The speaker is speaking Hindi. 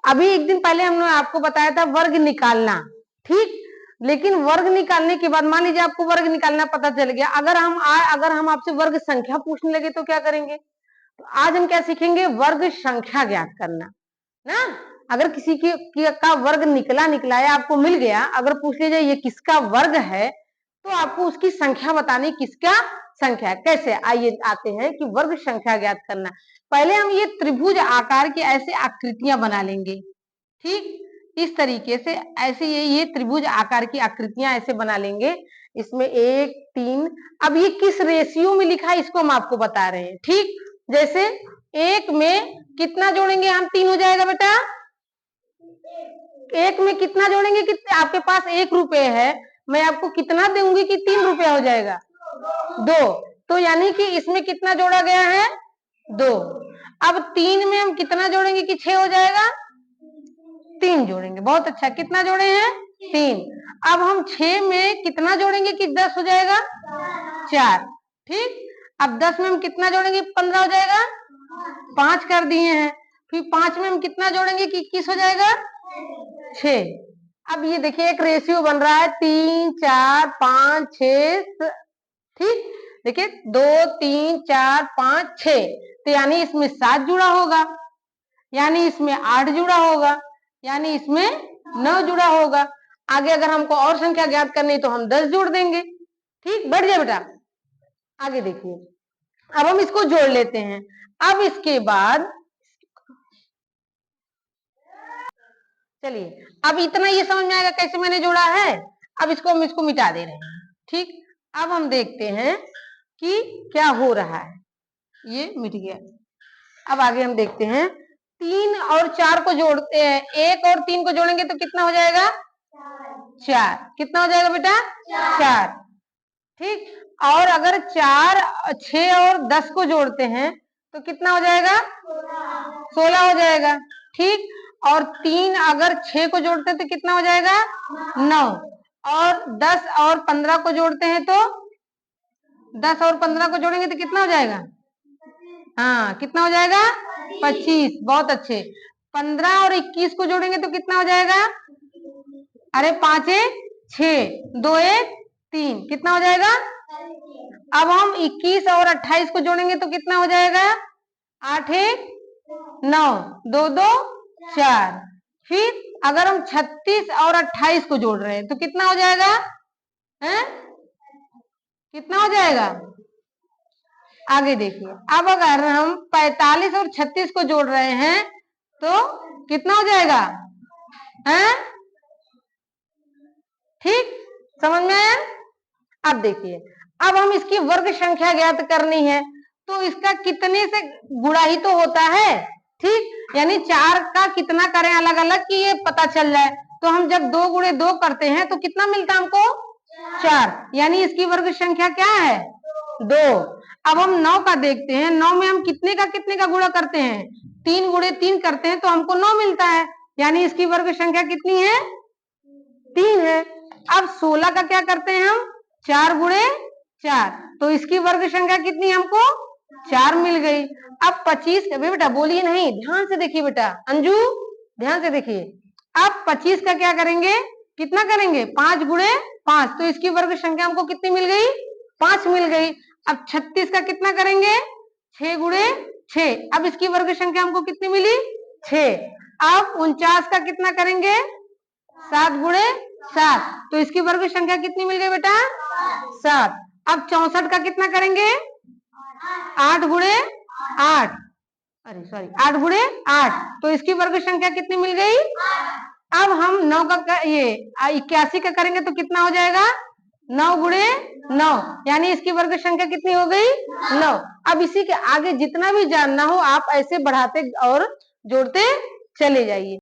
अभी एक दिन पहले हमने आपको बताया था वर्ग निकालना, ठीक। लेकिन वर्ग निकालने के बाद मान लीजिए आपको वर्ग निकालना पता चल गया, अगर हम आपसे वर्ग संख्या पूछने लगे तो क्या करेंगे? तो आज हम क्या सीखेंगे? वर्ग संख्या ज्ञात करना ना। अगर किसी का वर्ग निकला है, आपको मिल गया, अगर पूछ लीजिए ये किसका वर्ग है, तो आपको उसकी संख्या बतानी, किसका संख्या। कैसे? आइए आते हैं कि वर्ग संख्या ज्ञात करना। पहले हम ये त्रिभुज आकार की ऐसे आकृतियां बना लेंगे, ठीक। इस तरीके से ऐसे ये त्रिभुज आकार की आकृतियां ऐसे बना लेंगे। इसमें 1 3, अब ये किस रेशियो में लिखा है इसको हम आपको बता रहे हैं, ठीक। जैसे 1 में कितना जोड़ेंगे हम? 3 हो जाएगा बेटा। 1 में कितना जोड़ेंगे? कितने? आपके पास 1 रुपए है, मैं आपको कितना दूंगी कि 3 रुपया हो जाएगा? 2। तो यानी कि इसमें कितना जोड़ा गया है? 2। अब 3 में हम कितना जोड़ेंगे कि 6 हो जाएगा? 3 जोड़ेंगे। बहुत अच्छा, कितना जोड़े हैं? 3। अब हम 6 में कितना जोड़ेंगे कि 10 हो जाएगा? 4, ठीक। अब 10 में हम कितना जोड़ेंगे? 15 हो जाएगा? 5 कर दिए हैं। फिर 5 में हम कितना जोड़ेंगे कि 21 हो जाएगा? 6। अब ये देखिए एक रेशियो बन रहा है 3 4 5 6, ठीक। देखिए 2 3 4 5 6, तो यानी इसमें 7 जुड़ा होगा, यानी इसमें 8 जुड़ा होगा, यानी इसमें 9 जुड़ा होगा। आगे अगर हमको और संख्या ज्ञात करनी तो हम 10 जोड़ देंगे, ठीक। बढ़ जाए बेटा। आगे देखिए, अब हम इसको जोड़ लेते हैं। अब इसके बाद चलिए, अब इतना ये समझ में आएगा कैसे मैंने जोड़ा है। अब इसको मिटा दे रहे हैं, ठीक। अब हम देखते हैं कि क्या हो रहा है। ये मिट गया। अब आगे हम देखते हैं, 3 और 4 को जोड़ते हैं, 1 और 3 को जोड़ेंगे तो कितना हो जाएगा? 4। कितना हो जाएगा बेटा? 4, ठीक। और अगर 4 6 और 10 को जोड़ते हैं तो कितना हो जाएगा? 16 हो जाएगा, ठीक। और 3 अगर 6 को जोड़ते हैं तो कितना हो जाएगा? 9। और 10 और 15 को जोड़ते हैं तो 10 और 15 को जोड़ेंगे तो कितना हो जाएगा? हाँ, कितना हो जाएगा? 25। बहुत अच्छे। 15 और 21 को जोड़ेंगे तो कितना हो जाएगा? अरे 5 1 6 2 1 3, कितना हो जाएगा? अब हम 21 और 28 को जोड़ेंगे तो कितना हो जाएगा? 8 1 9 2 2 4। फिर अगर हम 36 और 28 को जोड़ रहे हैं तो कितना हो जाएगा? हैं? कितना हो जाएगा? आगे देखिए, अब अगर हम 45 और 36 को जोड़ रहे हैं तो कितना हो जाएगा? हैं? ठीक, समझ में आया? अब देखिए, अब हम इसकी वर्ग संख्या ज्ञात करनी है, तो इसका कितने से गुणा ही तो होता है, ठीक। यानी 4 का कितना करें अलग अलग कि ये पता चल जाए। तो हम जब 2 गुणे 2 करते हैं तो कितना मिलता है हमको? 4, यानी इसकी वर्ग संख्या क्या है? 2। अब हम 9 का देखते हैं, 9 में हम कितने का गुणा करते हैं? 3 गुणे 3 करते हैं तो हमको 9 मिलता है, यानी इसकी वर्ग संख्या कितनी है? 3 है। अब 16 का क्या करते हैं हम? 4 गुणे 4, तो इसकी वर्ग संख्या कितनी हमको? 4 मिल गई। अब 25 बेटा बोलिए नहीं, ध्यान से देखिए बेटा, अंजू ध्यान से देखिए। अब 25 का क्या करेंगे? कितना करेंगे? 5 गुणे 5, तो इसकी वर्ग संख्या हमको कितनी मिल गई? 5 मिल गई। अब 36 का कितना करेंगे? 6 गुणे 6, अब इसकी वर्ग संख्या हमको कितनी मिली? 6। अब 49 का कितना करेंगे? 7 गुणे 7, तो इसकी वर्ग संख्या कितनी मिल गई बेटा? 7। अब 64 का कितना करेंगे? 8 गुणे 8, अरे सॉरी 8 गुणे 8, तो इसकी वर्ग संख्या कितनी मिल गई? अब हम 9 का ये 81 का करेंगे तो कितना हो जाएगा? 9 गुणे 9, यानी इसकी वर्ग संख्या कितनी हो गई? 9। अब इसी के आगे जितना भी जानना हो आप ऐसे बढ़ाते और जोड़ते चले जाइए।